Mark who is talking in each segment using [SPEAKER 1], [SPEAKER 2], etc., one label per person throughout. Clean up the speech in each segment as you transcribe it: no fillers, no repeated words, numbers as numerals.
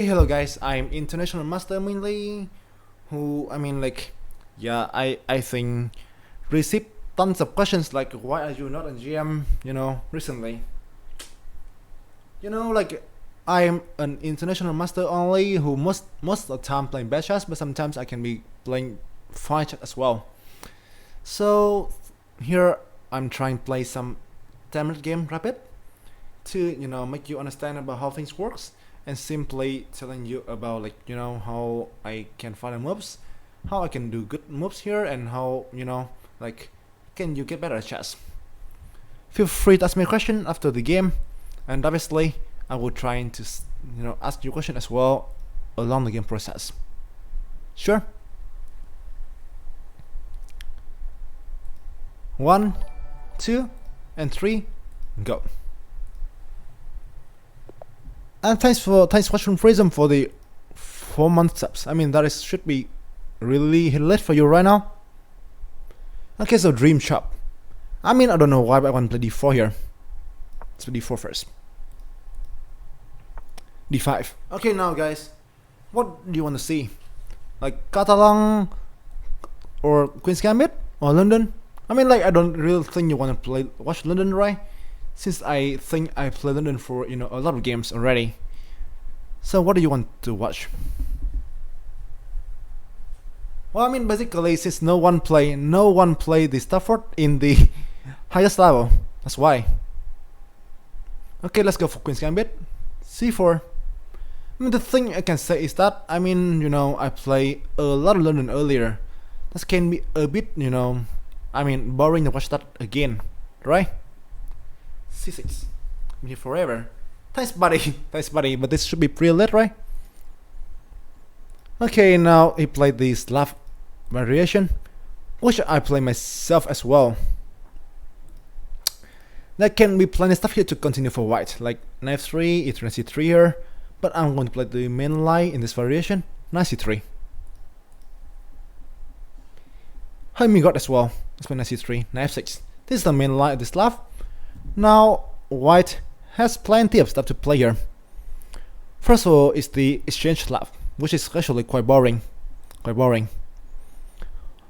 [SPEAKER 1] Hello guys, I'm International Master Minh, who I think received tons of questions like why are you not in GM, recently. I'm an international master only who most of the time playing bad chess, but sometimes I can be playing fine chess as well. So here I'm trying to play some 10-minute game rapid to make you understand about how things works, and simply telling you about how I can find the moves, how I can do good moves here, and how like can you get better at chess. Feel free to ask me a question after the game, and obviously I will try to ask you a question as well along the game process. Sure. 1, 2, and 3, go. And thanks for watching Prism for the 4-month subs. I mean should be really lit for you right now. Okay, so Dream Shop. I don't know why, but I want to play d4 here. Let's play d4 first. d5. Okay, now guys, what do you want to see? Like Catalan or Queen's Gambit or London? I don't really think you want to watch London, right? Since I think I played London for a lot of games already. So what do you want to watch? Well, basically, since no one play the Stafford in the highest level, that's why. Okay, let's go for Queen's Gambit. c4. The thing I can say is that I play a lot of London earlier. This can be a bit boring to watch that again, right? c6. I'm here forever. Thanks buddy. Thanks buddy, but this should be pretty lit, right? Okay, now he played the Slav variation, which I play myself as well. There can be plenty of stuff here to continue for white, like knight 3, e3 and c3 here, but I'm going to play the main line in this variation, knight c3. Hi me god as well. Let's play knight c3, knight f6. This is the main line of the Slav. Now white has plenty of stuff to play here. First of all is the exchange Slav, which is actually quite boring.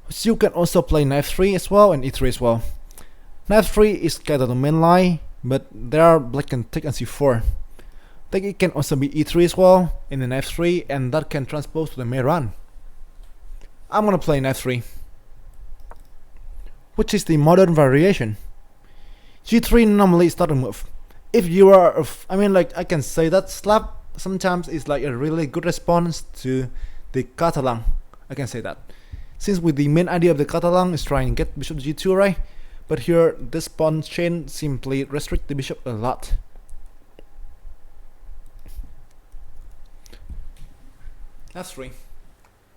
[SPEAKER 1] So you can also play knight 3 as well and e3 as well. Knight 3 is kind of the main line, but there are black can take on c4. Then it can also be e3 as well in the knight 3, and that can transpose to the main run. I'm gonna play knight 3, which is the modern variation. g3 normally is not a move. If you are, I can say that Slav sometimes is like a really good response to the Catalan. I can say that. Since with the main idea of the Catalan is trying to get bishop g2, right? But here this pawn chain simply restrict the bishop a lot. f3.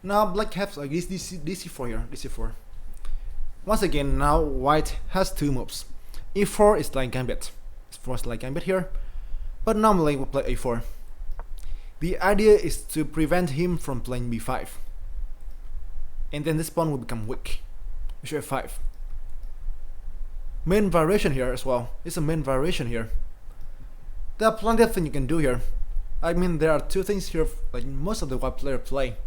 [SPEAKER 1] Now black has like dc4 here, dc4. Once again, now white has two moves. e4 is like gambit. e4 is like gambit here, but normally we play a4. The idea is to prevent him from playing b5, and then this pawn will become weak. Bishop f5. Main variation here as well. It's a main variation here. There are plenty of things you can do here. There are two things here like most of the white player play: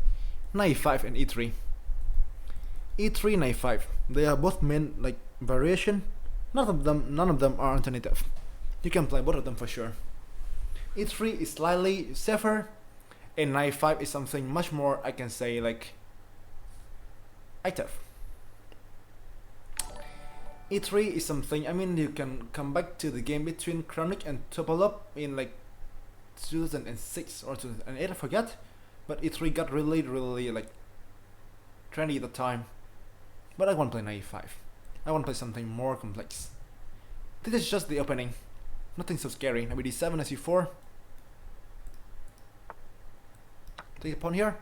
[SPEAKER 1] knight e5 and e3. e3, knight 5. They are both main variation. None of them are alternative. You can play both of them for sure. e3 is slightly safer, and knight 5 is something much more, I can say, active. e3 is something, you can come back to the game between Kramnik and Topalov in 2006 or 2008, I forget. But e3 got really trendy at the time. But I want to play knight e5. I want to play something more complex. This is just the opening. Nothing so scary. Knight d7 and c4. Take a pawn here.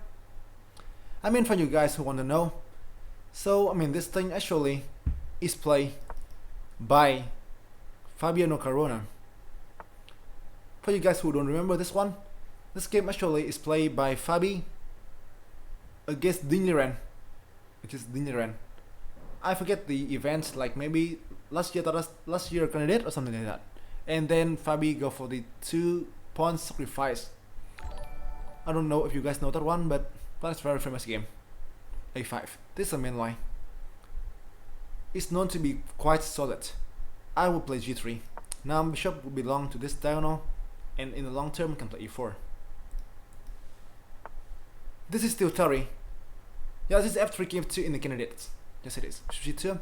[SPEAKER 1] For you guys who want to know. So, this thing actually is played by Fabiano Caruana. For you guys who don't remember this one, this game actually is played by Fabi against Diniren. I forget the events, like maybe last year candidate or something like that. And then Fabi go for the 2 pawn sacrifice. I don't know if you guys know that one, but that's a very famous game. A5. This is the main line. It's known to be quite solid. I will play g3. Now bishop will belong to this diagonal, and in the long term we can play e4. This is still theory. Yeah, this is f3 king2 in the candidates. Yes it is. g2.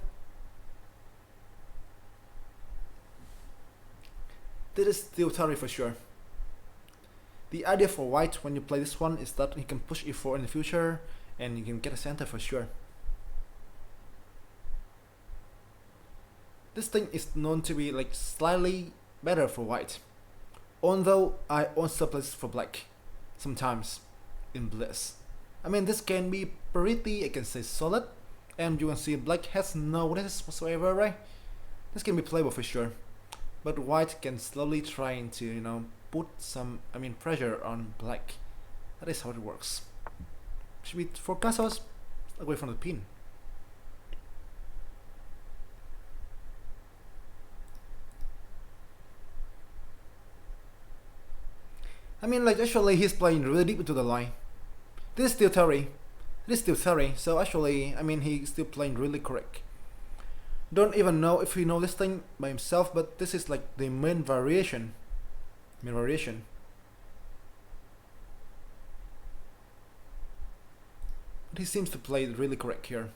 [SPEAKER 1] This is still theory for sure. The idea for white when you play this one is that he can push e4 in the future and you can get a center for sure. This thing is known to be like slightly better for white. Although I also play this for black sometimes in bliss. I mean this can be pretty, I can say solid, and you can see black has no weaknesses whatsoever, right? This can be playable for sure. But white can slowly trying to, you know, put some, pressure on black. That is how it works. Should we for castles away from the pin? I mean, like actually he's playing really deep into the line. This is still theory. This is still theory. So actually, he's still playing really correct. Don't even know if he knows this thing by himself, but this is like the main variation. But he seems to play really correct here.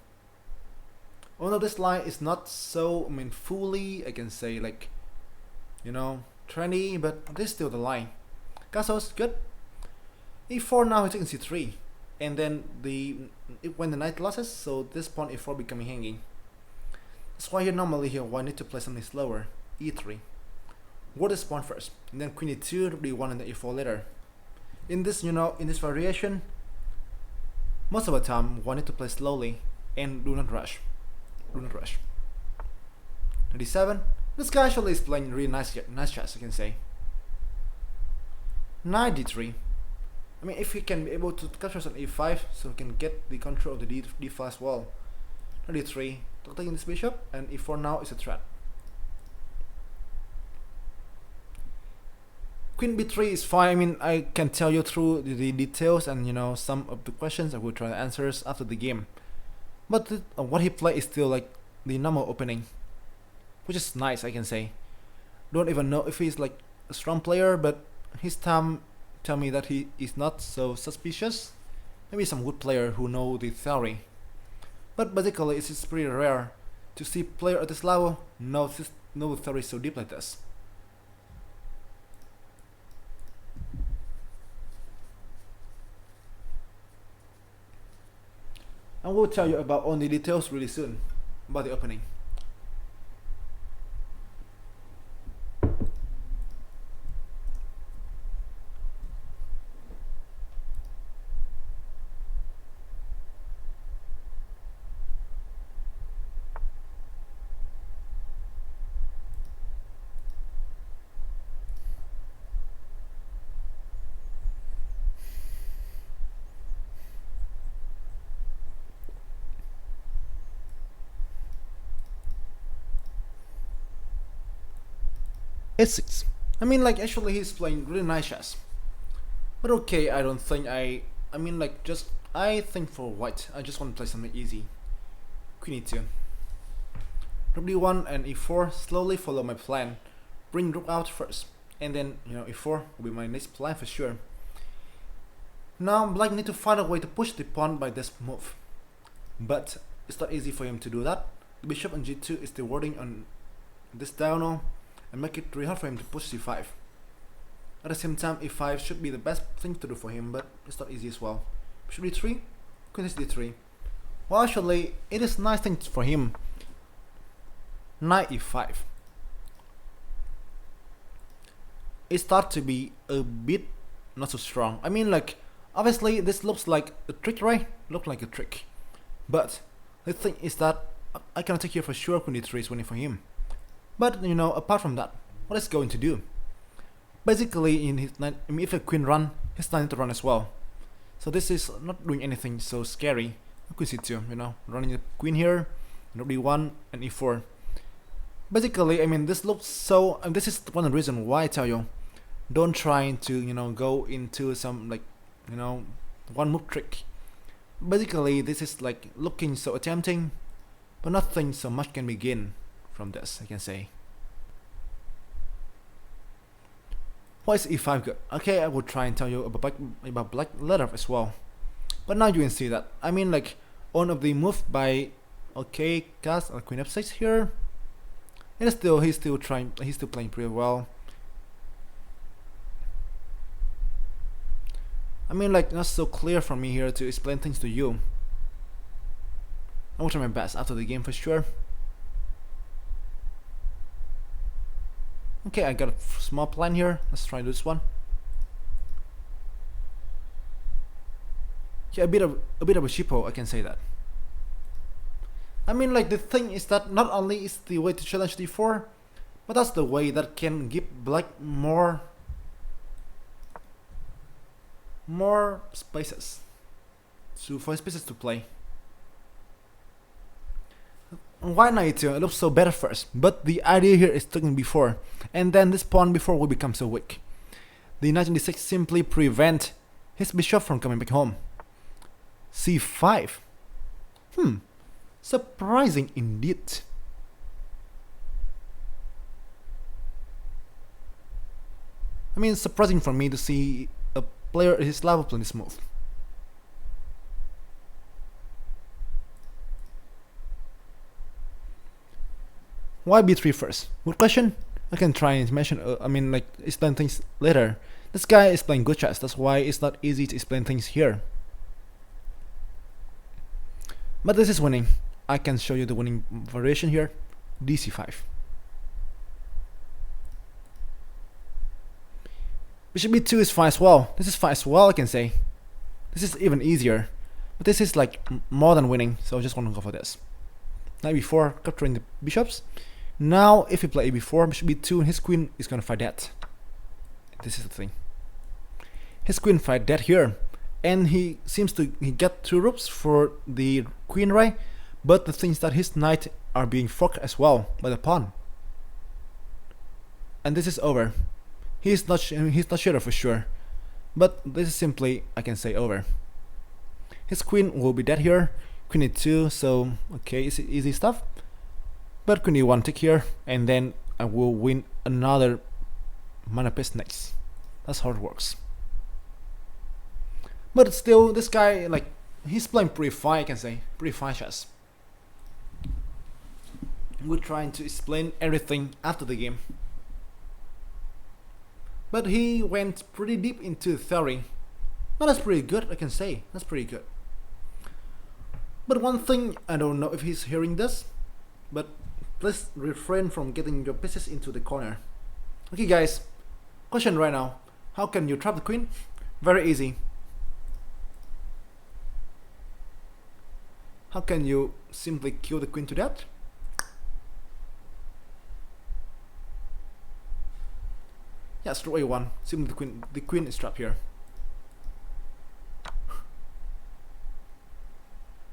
[SPEAKER 1] Although this line is not so, fully, I can say like, trendy, but this is still the line. Castles, good. e4 now he's taking c3, and then when the knight loses, so this pawn e4 becoming hanging. That's why here normally white need to play something slower. e3. What is pawn first, and then queen e2, d1, and then e4 later. In this, in this variation, most of the time one need to play slowly and do not rush. Do not rush. d7. This guy actually is playing really nice chess, I can say. Knight d3. If he can be able to capture some e5, so he can get the control of the d5 as well. Knight d3, taking this bishop, and e4 now is a threat. Queen b3 is fine. I can tell you through the details and some of the questions I will try to answer after the game. But what he played is still like the normal opening, which is nice, I can say. Don't even know if he's like a strong player, but his time tell me that he is not so suspicious. Maybe some good player who know the theory. But basically it's pretty rare to see player at this level know theory so deep like this. I will tell you about all the details really soon about the opening. a6. Actually he's playing really nice chess. But okay, I don't think I think for white, I just want to play something easy. Queen e2. Rook d1 and e4, slowly follow my plan. Bring rook out first, and then e4 will be my next plan for sure. Now black need to find a way to push the pawn by this move. But it's not easy for him to do that. The bishop on g2 is still warding on this diagonal, and make it really hard for him to push c5. At the same time, e5 should be the best thing to do for him, but it's not easy as well. Bishop d3, queen is d3. Well, actually, it is nice thing for him. Knight e5. It starts to be a bit not so strong. Obviously this looks like a trick, right? Look like a trick. But the thing is that I can take here for sure queen d3 is winning for him. But apart from that, what is going to do? Basically, in his knight, if a queen run, his knight need to run as well. So this is not doing anything so scary. Queen c2, running the queen here, rook d1 and e4. Basically, this looks so. This is one of the reasons why I tell you, don't try to go into some like you know, one move trick. Basically, this is like looking so tempting, but nothing so much can be gained from this, I can say. Why is e5 good? Okay, I will try and tell you about black later as well. But now you can see that. I mean, like, one of the move by okay, cast or queen f6 here. And he's still playing pretty well. I mean, like, not so clear for me here to explain things to you. I will try my best after the game for sure. Okay, I got a small plan here. Let's try this one. Yeah, a bit of a cheapo, I can say that. I mean, like, the thing is that not only is the way to challenge d4, but that's the way that can give black more spaces for spaces to play. Why knight e2? It looks so better first, but the idea here is taking b4, and then this pawn b4 will become so weak. The knight on d6 simply prevent his bishop from coming back home. c5. Surprising indeed. I mean, surprising for me to see a player his level playing this move. Why b3 first? Good question. I can try and mention, explain things later. This guy is playing good chess, that's why it's not easy to explain things here. But this is winning. I can show you the winning variation here. dc5. Bishop b2 is fine as well. This is fine as well, I can say. This is even easier. But this is like more than winning, so I just want to go for this. Knight b4, capturing the bishops. Now, if you play a4, bishop b2, his queen is gonna fight dead. This is the thing. His queen fight dead here, and he get 2 rooks for the queen, right? But the thing is that his knight are being forked as well by the pawn, and this is over. He's not sure for sure, but this is simply, I can say, over. His queen will be dead here. Queen e2, so okay, it's easy stuff. But queen e1 take here, and then I will win another mana piece next. That's how it works. But still, this guy, like, he's playing pretty fine, I can say, pretty fine chess. We're trying to explain everything after the game, but he went pretty deep into theory. Well, that's pretty good, I can say. That's pretty good. But one thing, I don't know if he's hearing this, but please refrain from getting your pieces into the corner. Okay guys, question right now. How can you trap the queen? Very easy. How can you simply kill the queen to death? Yes, rook a1. Simply the queen is trapped here.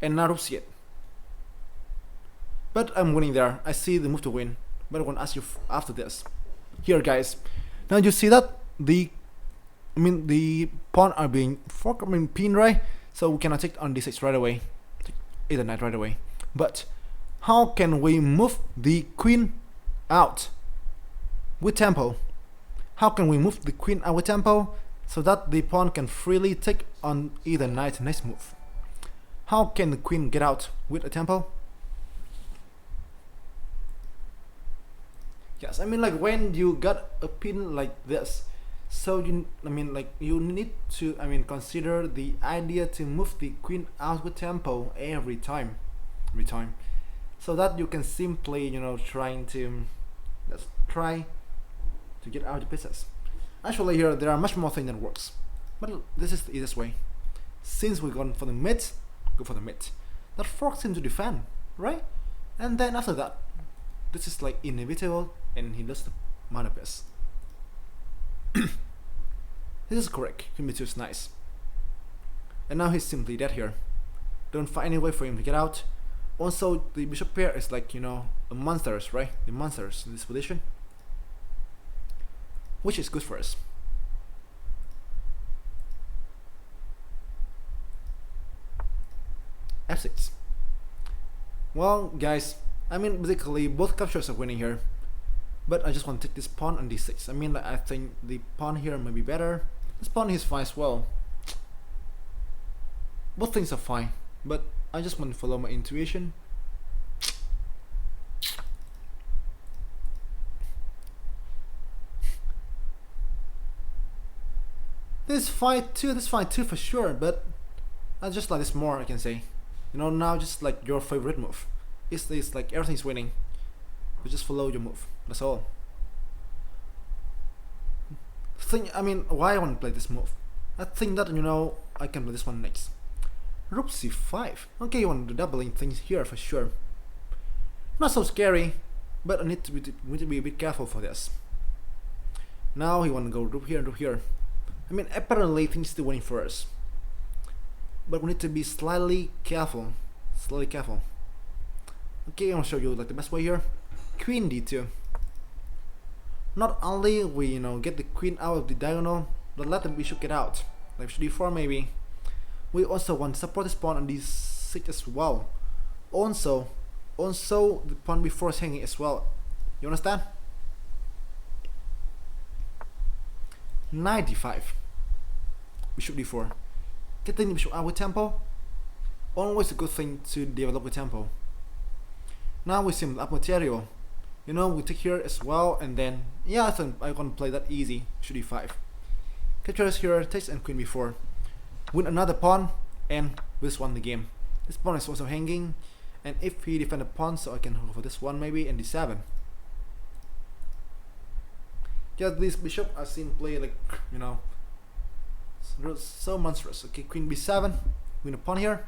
[SPEAKER 1] And now rook c8. But I'm winning there. I see the move to win. But I want to ask you after this. Here guys. Now you see that the pawn are being forked, pinned, right? So we cannot take on d6 right away. Take either knight right away. But how can we move the queen out with tempo? How can we move the queen out with tempo so that the pawn can freely take on either knight next move? How can the queen get out with a tempo? Yes, like when you got a pin like this, so you need to consider the idea to move the queen out with tempo every time, so that you can simply try to get out the pieces. Actually, here there are much more things that works, but this is the easiest way. Since we're going for the mid, go for the mid. That forks him to defend, right? And then after that, this is like inevitable, and he does the mana piece. This is correct. Queen b2 is nice. And now he's simply dead here. Don't find any way for him to get out. Also, the bishop pair is like a monsters, right? The monsters in this position, which is good for us. f6. Well, guys, I mean, basically both captures are winning here, but I just want to take this pawn on d6. I mean, I think the pawn here may be better. This pawn is fine as well. Both things are fine, but I just want to follow my intuition. This fight too for sure, but I just like this more, I can say. You know, now just like your favorite move. It's like everything's winning. You just follow your move. That's all. I mean, why I want to play this move? I think that, you know, I can play this one next. Rook c5. Okay, you want to do doubling things here for sure. Not so scary, but I need to be a bit careful for this. Now he want to go rook here and rook here. I mean, apparently things still winning for us, but we need to be slightly careful. Okay, I'll show you like the best way here. Queen d2. Not only we, you know, get the queen out of the diagonal, but let the bishop get out. Like bishop d4 maybe. We also want to support this pawn on d6 as well. Also the pawn before is hanging as well. You understand? Knight d5. Bishop d4. Getting the bishop out with tempo. Always a good thing to develop with tempo. Now we sim up material. You know, we take here as well, and then yeah, I think I can play that easy. Bishop d5. Captures here, takes and queen b4. Win another pawn, and we just won the game. This pawn is also hanging, and if he defend the pawn, so I can go for this one maybe, and d7. Yeah, this bishop I've seen play like, you know, so monstrous. Okay, queen b7, win a pawn here.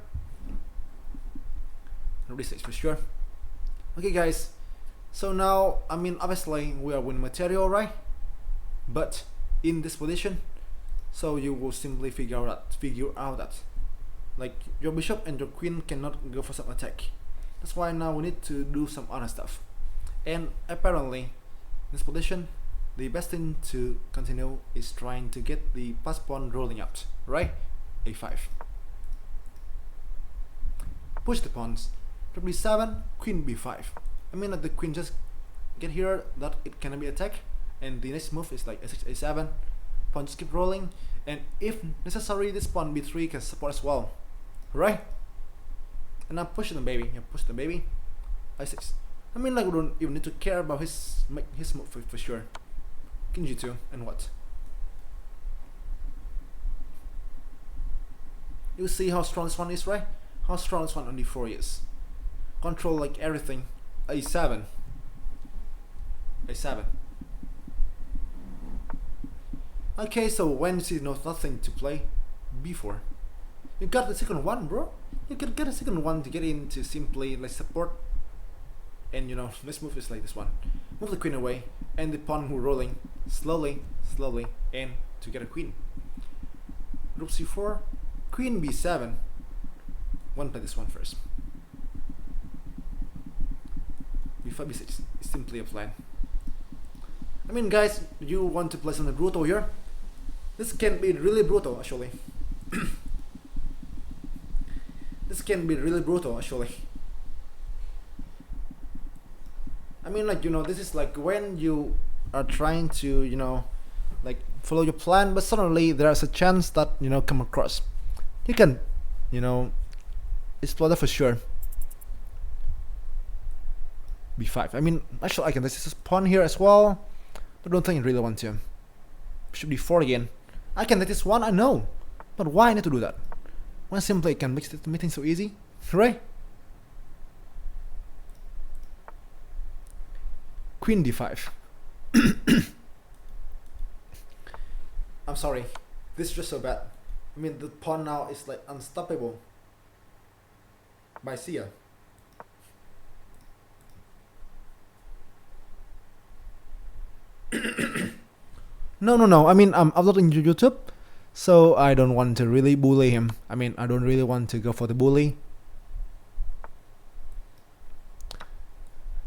[SPEAKER 1] Rook d6 for sure. Okay, guys. So now, I mean, obviously we are winning material, right? But in this position, so you will simply figure out that like your bishop and your queen cannot go for some attack. That's why now we need to do some other stuff. And apparently, in this position, the best thing to continue is trying to get the pass pawn rolling out, right? a5. Push the pawns. Rook b7, queen b5. I mean, like the queen just get here, that it cannot be attacked, and the next move is like a6, a7. Pawn just keep rolling, and if necessary, this pawn b3 can support as well, right? And now push the baby. Yeah, push the baby. i6. I mean, like we don't even need to care about his move for sure. King g2 and what? You see how strong this one is, right? How strong this one on d4 is. Control like everything. a7. a7. Okay, so when she knows nothing to play, b4. You got the second one, bro. You can get a second one to get into simply like support. And you know, this move is like this one. Move the queen away, and the pawn who rolling slowly, and to get a queen. Rook c4, queen b7. One play this one first. b5 b6 is simply a plan. I mean, guys, you want to play something brutal here? This can be really brutal, actually. This can be really brutal, actually. I mean, like, you know, this is like when you are trying to, you know, like follow your plan, but suddenly there's a chance that, you know, come across. You can, you know, explore that for sure. b5. I mean, actually, I can this pawn here as well. But I don't think I really want to. Bishop d4 again. I can take this one, I know. But why I need to do that? When simply I can make things so easy, right? Queen d5. I'm sorry. This is just so bad. I mean, the pawn now is like unstoppable. By Sia. No. I mean, I'm uploading to YouTube, so I don't want to really bully him. I mean, I don't really want to go for the bully.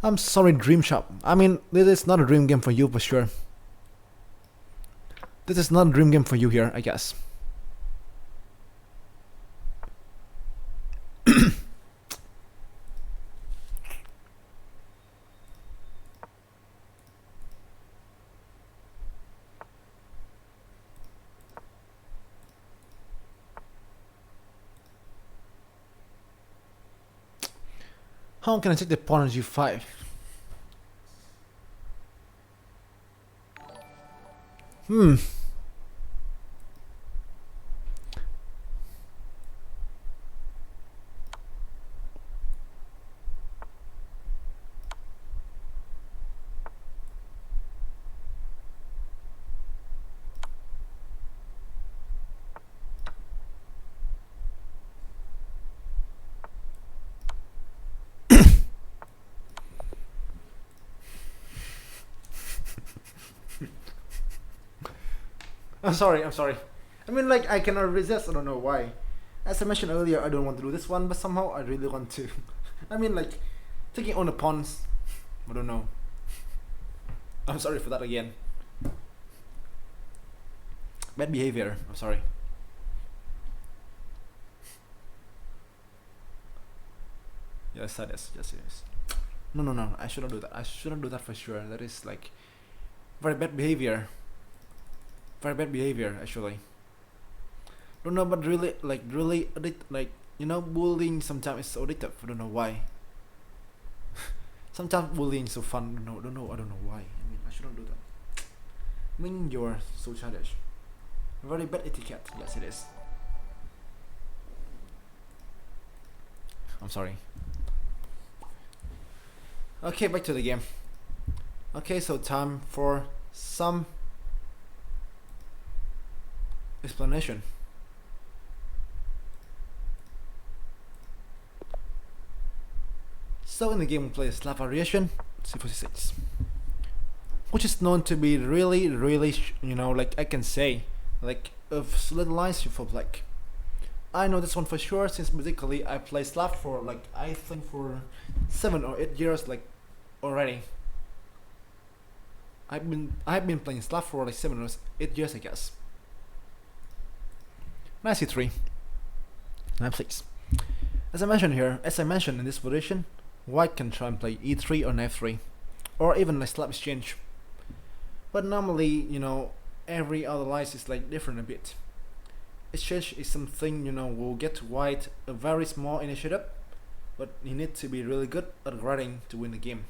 [SPEAKER 1] I'm sorry, Dream Shop. I mean, this is not a dream game for you for sure. This is not a dream game for you here, I guess. How can I take the pawn on g5? I'm sorry. I mean, like, I cannot resist. I don't know why. As I mentioned earlier, I don't want to do this one, but somehow I really want to. I mean, like, taking on the pawns. I don't know. I'm sorry for that again. Bad behavior. I'm sorry. Yes, that is. Yes, yes. No. I shouldn't do that. I shouldn't do that for sure. That is like very bad behavior. Very bad behavior, actually. Don't know, but really, like, you know, bullying sometimes is so addictive. I don't know why. Sometimes bullying is so fun. I don't know why. I mean, I shouldn't do that. I mean, you're so childish. Very bad etiquette. Yes, it is. I'm sorry. Okay, back to the game. Okay, so time for some explanation. So in the game we play a Slav variation, c4c6, which is known to be really, you know, like I can say, like of solid lines for black. I know this one for sure since basically I play Slav for like I think for 7 or 8 years like already. I've been playing Slav for like 7 or 8 years, I guess. Knight c3, knight 6. As I mentioned in this position, white can try and play e3 or knight 3, or even a Slav exchange. But normally, you know, every other line is like different a bit. Exchange is something, you know, will get white a very small initiative, but you need to be really good at writing to win the game.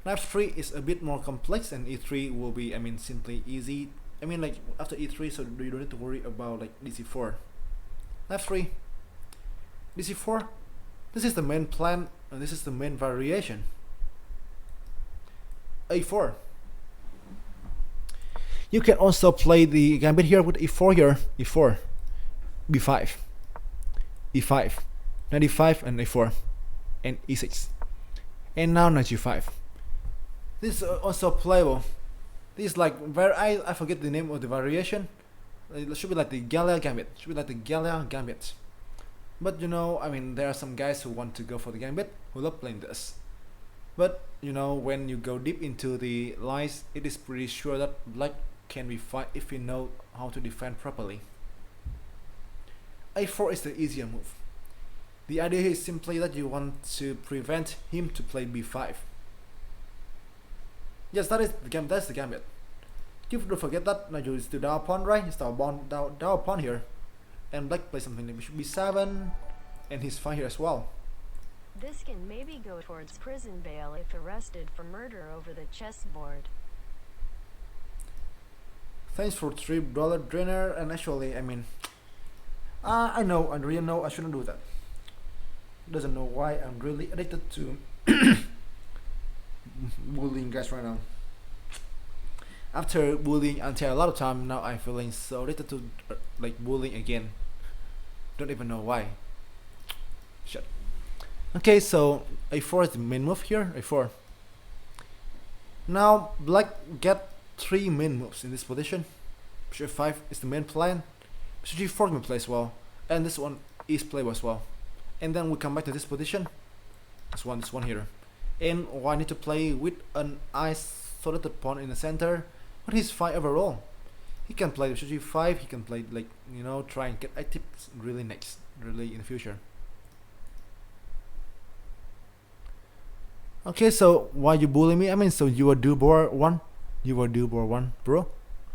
[SPEAKER 1] Knight 3 is a bit more complex, and e3 will be, I mean, simply easy. I mean, like after e3, so you don't need to worry about like dc4. Knight 3, dc4. This is the main plan, and this is the main variation. a4. You can also play the gambit here with e4 here, e4, b5, e5, knight e5 and a4, and e6, and now knight g5. This is also playable. This is like very I forget the name of the variation. It should be like the Gallia Gambit. But you know, I mean, there are some guys who want to go for the gambit who love playing this. But you know, when you go deep into the lines, it is pretty sure that black can be fine if you know how to defend properly. a4 is the easier move. The idea is simply that you want to prevent him to play b5. Yes, that's the gambit. You don't forget that. Now you still down pawn, right? You start down pawn here, and black plays something like b7, and he's fine here as well.
[SPEAKER 2] This can maybe go towards prison bail if arrested for murder over the chessboard.
[SPEAKER 1] Thanks for $3 drainer, and actually, I mean, I really know I shouldn't do that. Doesn't know why I'm really addicted to bullying guys right now. After bullying until a lot of time, now I'm feeling so addicted to like bullying again. Don't even know why. Shit. Okay, so a4 is the main move here. a4. Now black get 3 main moves in this position. Bishop 5 is the main plan. Bishop g4 can play as well, and this one is playable as well. And then we come back to this position. This one here. And I need to play with an isolated pawn in the center, but he's fine overall. He can play bishop g5. He can play like, you know, try and get tips really next, really in the future. Okay, so why you bully me? I mean, so you are Dubor 1? You are Dubor 1, bro?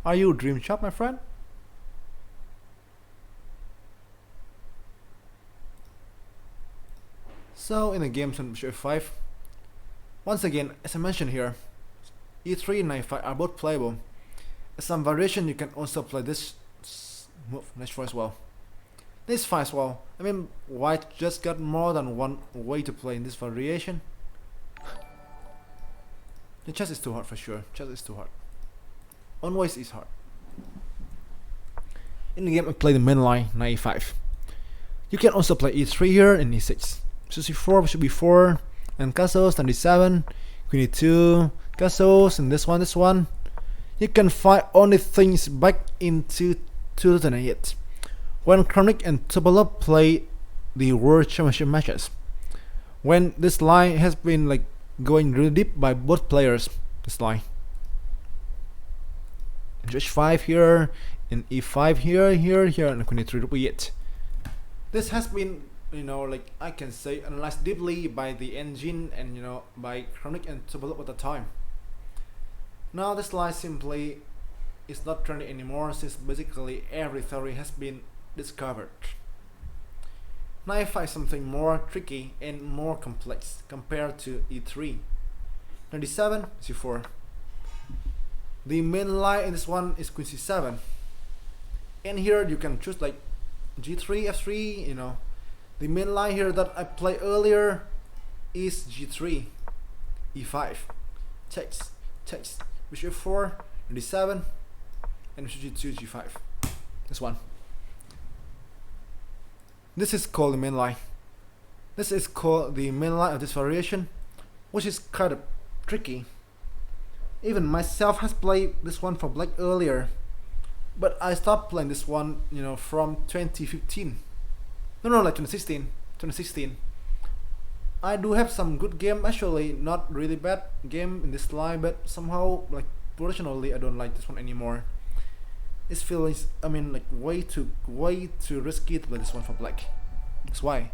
[SPEAKER 1] Are you Dream Shop, my friend? So in the game on bishop f5, once again, as I mentioned here, e3 and knight f5 are both playable. As some variation, you can also play this move, knight 4 as well. This 5 as well. I mean, white just got more than one way to play in this variation. The chess is too hard for sure. Chess is too hard. Always is hard. In the game, I play the main line, knight e5. You can also play e3 here and e6. Bishop c4, bishop b4, and castles, and d7, queen e2, castles, and this one. You can find only things back into 2008 when Kronik and Tupolev play the World Championship matches. When this line has been like going really deep by both players. This line. h5 here, and e5 here, and queen e3 rook e8. This has been, like I can say, analyzed deeply by the engine and by Kronik and Tupolev at the time. Now this line simply is not trendy anymore, since basically every theory has been discovered. Knight f5 is something more tricky and more complex compared to e3. Knight d7, c4. The main line in this one is queen c7, and here you can choose like g3, f3. The main line here that I played earlier is g3, e5, takes, bishop f4, d7, and bishop g2, g5. This one. This is called the main line. This is called the main line of this variation, which is kind of tricky. Even myself has played this one for black earlier, but I stopped playing this one, from 2015. No, like 2016. I do have some good game, actually, not really bad game in this line, but somehow, like, personally, I don't like this one anymore. It feels, like way too risky to play this one for black. That's why.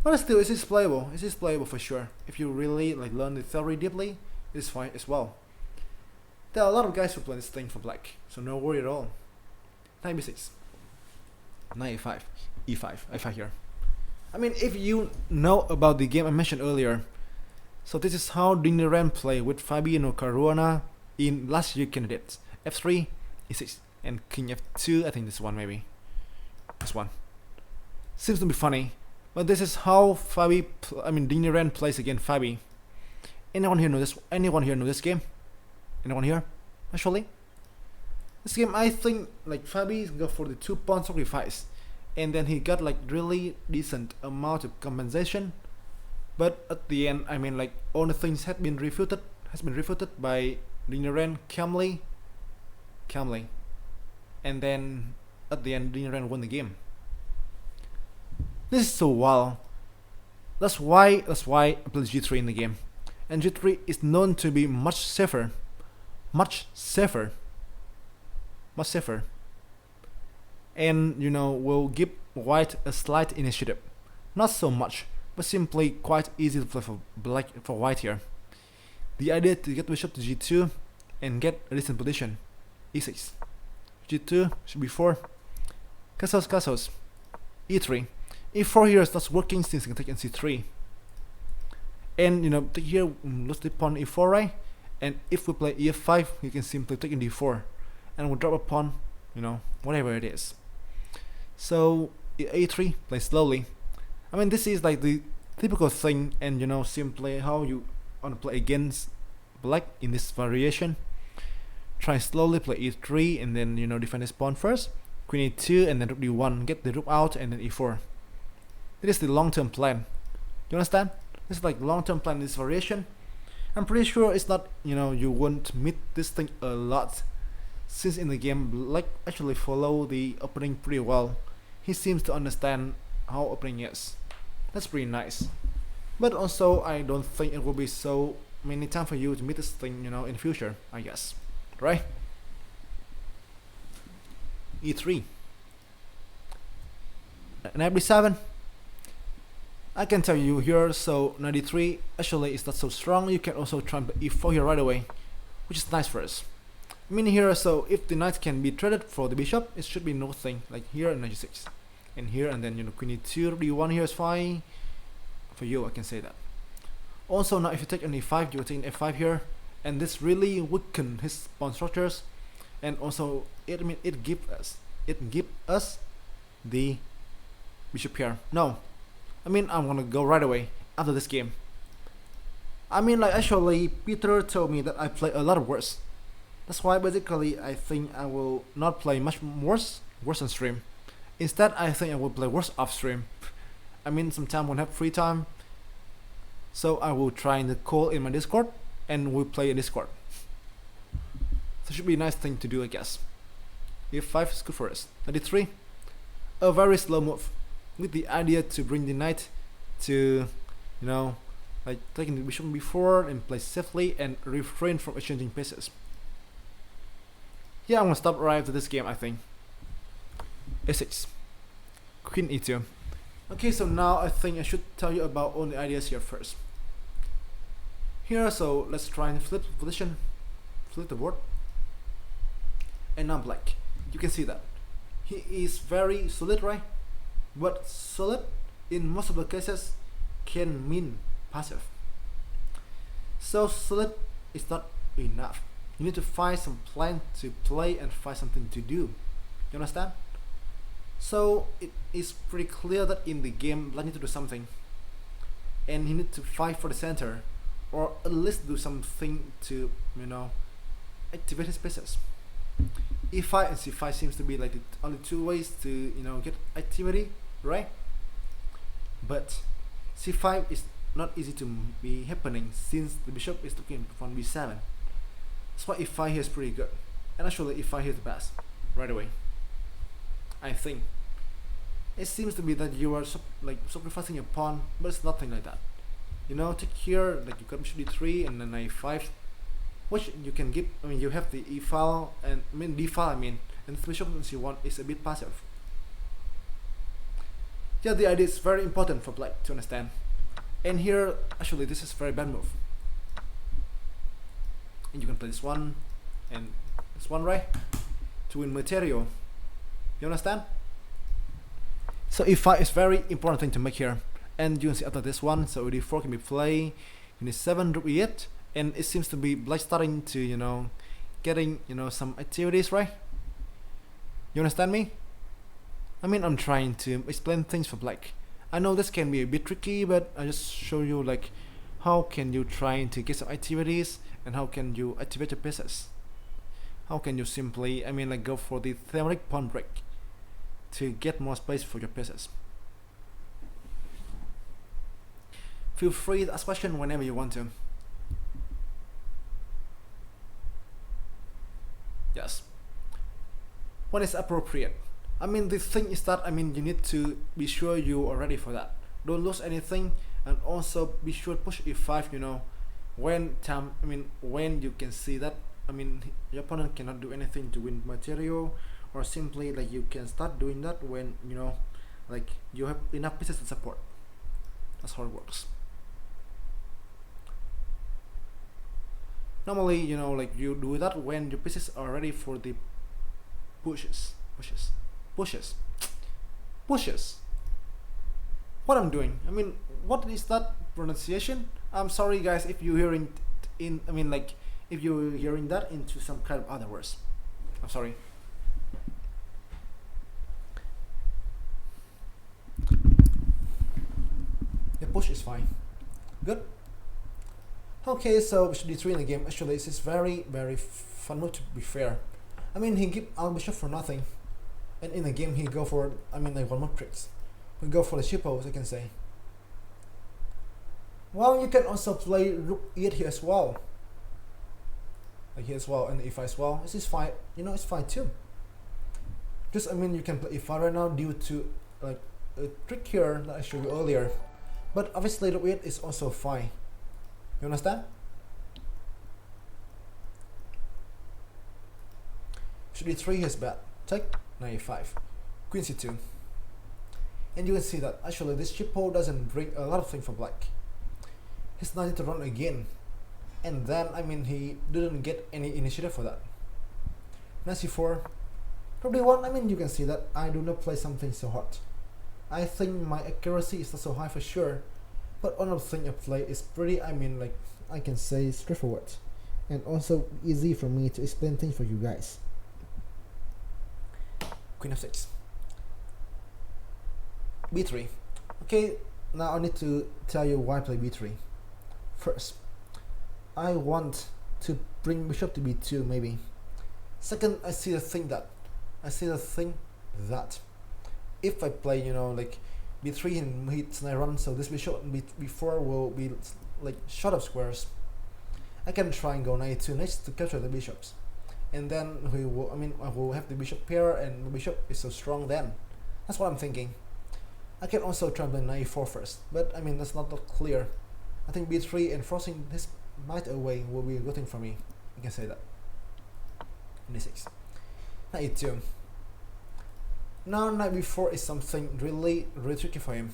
[SPEAKER 1] But still, it is playable. It is playable for sure. If you really learn the theory deeply, it is fine as well. There are a lot of guys who play this thing for black, so no worry at all. Knight b6, knight e5, e5, i5 here. If you know about the game I mentioned earlier, so this is how Diniran played with Fabiano Caruana in last year candidates. f3, e6, and king f2. I think this one maybe. This one seems to be funny, but this is how Diniran plays against Fabi. Anyone here know this? Anyone here know this game? Anyone here? Actually, this game I think Fabi got for the 2 pawn sacrifice, and then he got really decent amount of compensation. But at the end, all the things has been refuted by Diniran calmly. And then at the end, Diniran won the game. This is so wild. That's why I play g3 in the game, and g3 is known to be much safer, and will give white a slight initiative. Not so much, but simply quite easy to play for white here. The idea to get bishop to g2 and get a decent position. e6, g2, should be 4, castles, e3, e4 here starts working since you can take in c3, and take here lose the pawn e4, right? And if we play e5, you can simply take in d4, and we'll drop a pawn, whatever it is. So a3, play slowly. This is the typical thing, and simply how you want to play against black in this variation. Try slowly, play e3, and then defend this pawn first, queen e2, and then rook d1, get the rook out, and then e4. This is the long-term plan. You understand? This is long-term plan in this variation. I'm pretty sure it's not, you won't meet this thing a lot, since in the game black actually follow the opening pretty well. He seems to understand how opening is. That's pretty nice. But also, I don't think it will be so many time for you to meet this thing, in future, I guess. Right? e3. Knight b7. I can tell you here, so knight d3 actually is not so strong. You can also try e4 here right away, which is nice for us. Here, so if the knight can be traded for the bishop, it should be nothing. Like here and knight g6, and here, and then queen e2, d1 here is fine. for you, I can say that. Also now if you take an e5, you're taking f5 here, and this really weaken his pawn structures, and also it give us the bishop here. No, I'm gonna go right away after this game. Actually Peter told me that I play a lot worse. That's why basically I think I will not play much worse on stream. Instead I think I will play worse off stream. Sometime when I have free time, so I will try to call in my Discord and we'll play in Discord. So it should be a nice thing to do, I guess. e5 is good for us. 93, a very slow move with the idea to bring the knight to, like taking the bishop before and play safely and refrain from exchanging pieces. Yeah, I'm gonna stop right after this game, I think. a6, queen e2. Okay, so now I think I should tell you about all the ideas here first. Here, so let's try and flip the position, flip the board. And now black, you can see that he is very solid, right? But solid in most of the cases can mean passive. So solid is not enough. You need to find some plan to play and find something to do. You understand? So it is pretty clear that in the game black need to do something, and he need to fight for the center, or at least do something to activate his pieces. e5 and c5 seems to be like the only two ways to get activity, right? But c5 is not easy to be happening since the bishop is looking from b7. That's why e5 here is pretty good, and actually e5 here is the best right away. I think it seems to be that you are sacrificing your pawn, but it's nothing like that. Take here, like you got bishop d3 and then a5, which you can give. You have the e file and d file. And the bishop in c1 is a bit passive. Yeah, the idea is very important for black to understand. And here, actually, this is a very bad move. And you can play this one and this one, right, to win material. You understand? So e5 is very important thing to make here, and you can see after this one, so d4 can be played, e7, rook e8, and it seems to be black starting to getting some activities, right? You understand me? I'm trying to explain things for black. I know this can be a bit tricky, but I just show you like how can you try to get some activities and how can you activate your pieces. How can you simply go for the thematic pawn break to get more space for your pieces. Feel free to ask questions whenever you want to. Yes. When it's appropriate. The thing is that you need to be sure you are ready for that. Don't lose anything, and also be sure to push e5. When you can see that your opponent cannot do anything to win material, or simply like you can start doing that when like you have enough pieces to support. That's how it works. Normally like you do that when your pieces are ready for the pushes. What I'm doing, what is that pronunciation? I'm sorry guys if you're hearing if you're hearing that into some kind of other words. I'm sorry. The push is fine. Good. Okay, so bishop d3 in the game. Actually, this is very fun move, to be fair. He give out bishop for nothing, and in the game he go for like one more tricks. We go for the ship pose, I can say. Well, you can also play rook e8 here as well. Like here as well, and e5 as well. This is fine. It's fine too. Just you can play e5 right now due to like a trick here that I showed you earlier. But obviously rook e8 is also fine. You understand? Bishop d3 is bad. Take knight e5, queen c2, and you can see that actually this chip pole doesn't bring a lot of things for black. He's not need to run again, and then he didn't get any initiative for that. Knight c4, probably one. You can see that I do not play something so hot. I think my accuracy is not so high for sure, But another thing I play is pretty, I mean, like, I can say straightforward, and also easy for me to explain things for you guys. Queen f6, b3. Okay, now I need to tell you why I play b3. First, I want to bring bishop to b2 maybe. Second, I see the thing that if I play, you know, like b3 and hits and I run, so this bishop b4 will be like short of squares. I can try and go knight e2 next to capture the bishops, and then I will have the bishop pair, and the bishop is so strong then. That's what I'm thinking. I can also try and play knight e4 first, but I mean that's not that clear. I think b3 and forcing this knight away will be a good thing for me. I can say that. d6, knight e2. Now knight b4 is something really tricky for him.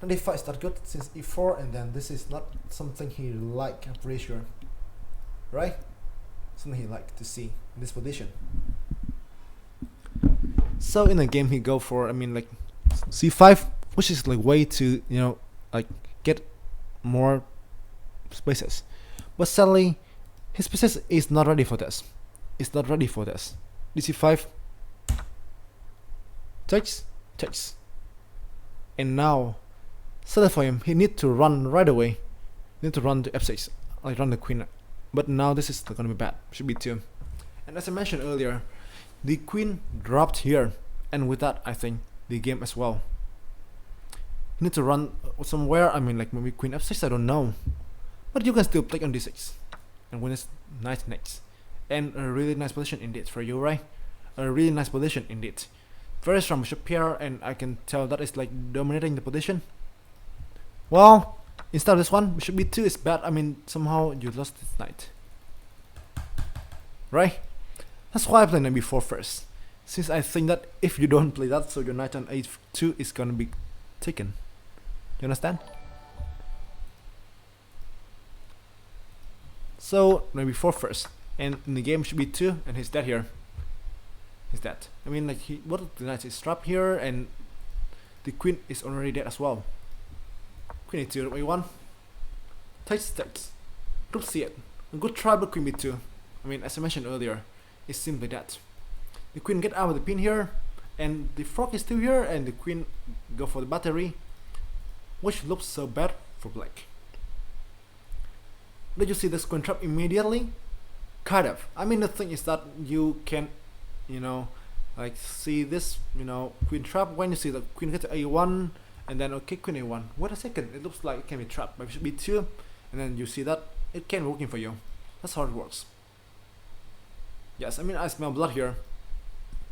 [SPEAKER 1] Knight d5 is not good since e4, and then this is not something he like, I'm pretty sure. Right? Something he like to see in this position. So in the game he go for, I mean, like c5, which is like way to, you know, like get more spaces. But sadly his pieces is not ready for this. It's not ready for this. dc5 takes, and now sadly for him he need to run right away. He need to run to f6, like run the queen. But now this is gonna be bad. Should be 2. And as I mentioned earlier, the queen dropped here, and with that I think the game as well. You need to run somewhere, I mean like maybe queen f6, I don't know. But you can still play on d6 and win this nice next. And a really nice position indeed for you, right? A really nice position indeed. Very strong bishop pair, and I can tell that is like dominating the position. Well, instead of this one, bishop b2 is bad. I mean, somehow you lost this knight, right? That's why I play knight b4 first, since I think that if you don't play that, so your knight on a2 is gonna be taken. You understand? So knight b4 first, and in the game should be 2, and he's dead here. He's dead. I mean, like the knight is trapped here, and the queen is already dead as well. Queen e2, a1, takes, rook c8. A good try, but queen b2. I mean, as I mentioned earlier, it's simply that. The queen get out of the pin here, and the frog is still here, and the queen go for the battery, which looks so bad for black. Did you see this queen trap immediately? Kind of. I mean, the thing is that you can, you know, like see this, you know, queen trap when you see the queen get to a1, and then okay, queen a1. Wait a second, it looks like it can be trapped by bishop b2, and then you see that it can be working for you. That's how it works. Yes, I mean, I smell blood here.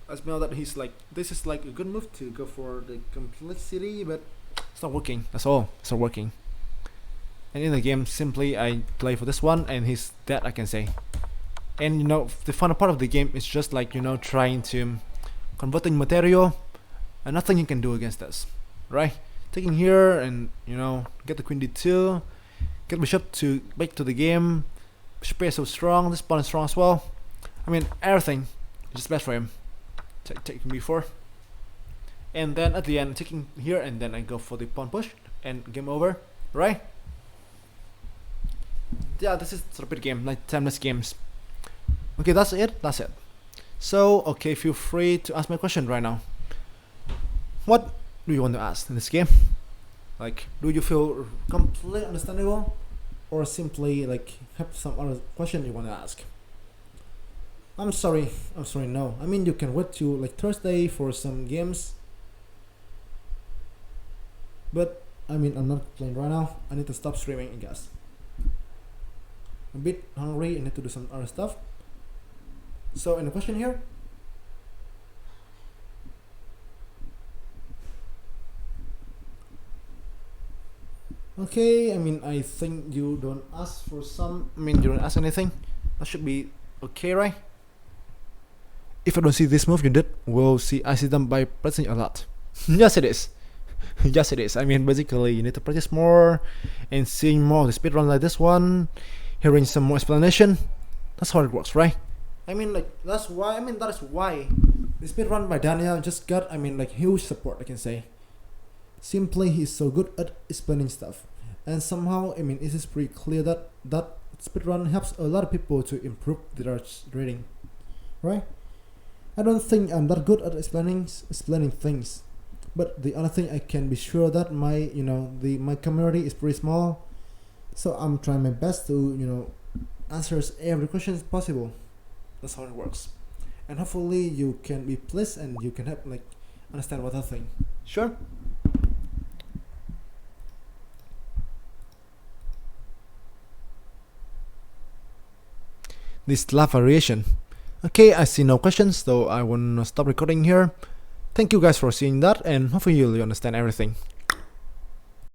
[SPEAKER 1] I smell that he's like, this is like a good move to go for the complexity, but it's not working. That's all. It's not working. And in the game, simply I play for this one, and he's dead, I can say. And you know, the fun part of the game is just like, you know, trying to converting material, and nothing you can do against this, right? Taking here and, you know, get the queen d2, get bishop to back to the game. Bishop is so strong. This pawn is strong as well. I mean, everything is just best for him. Taking b4, and then at the end taking here, and then I go for the pawn push, and game over, right? Yeah, this is a repeat game, like timeless games. Okay, that's it. So, okay, feel free to ask my question right now. What do you want to ask in this game? Like, do you feel completely understandable, or simply like have some other question you want to ask? I'm sorry, no. I mean, you can wait till like Thursday for some games. But, I mean, I'm not playing right now. I need to stop streaming, I guess. A bit hungry, I need to do some other stuff. So, any question here? Okay, I mean, I think you don't ask for some, I mean, you don't ask anything. That should be okay, right? If I don't see this move you did, I see them by practicing a lot. Yes, it is. Yes, it is. I mean, basically, you need to practice more and seeing more of the speedrun like this one, hearing some more explanation. That's how it works, right? I mean, like, that is why the speedrun by Daniel just got, I mean, like, huge support, I can say. Simply, he's so good at explaining stuff. And somehow, I mean, it is pretty clear that speedrun helps a lot of people to improve their reading, right? I don't think I'm that good at explaining things, but the other thing I can be sure that my my community is pretty small, so I'm trying my best to answer every question possible. That's how it works, and hopefully you can be pleased and you can help understand what I think. Sure. This Slav variation. Okay, I see no questions, so I wanna stop recording here. Thank you guys for seeing that, and hopefully you'll understand everything.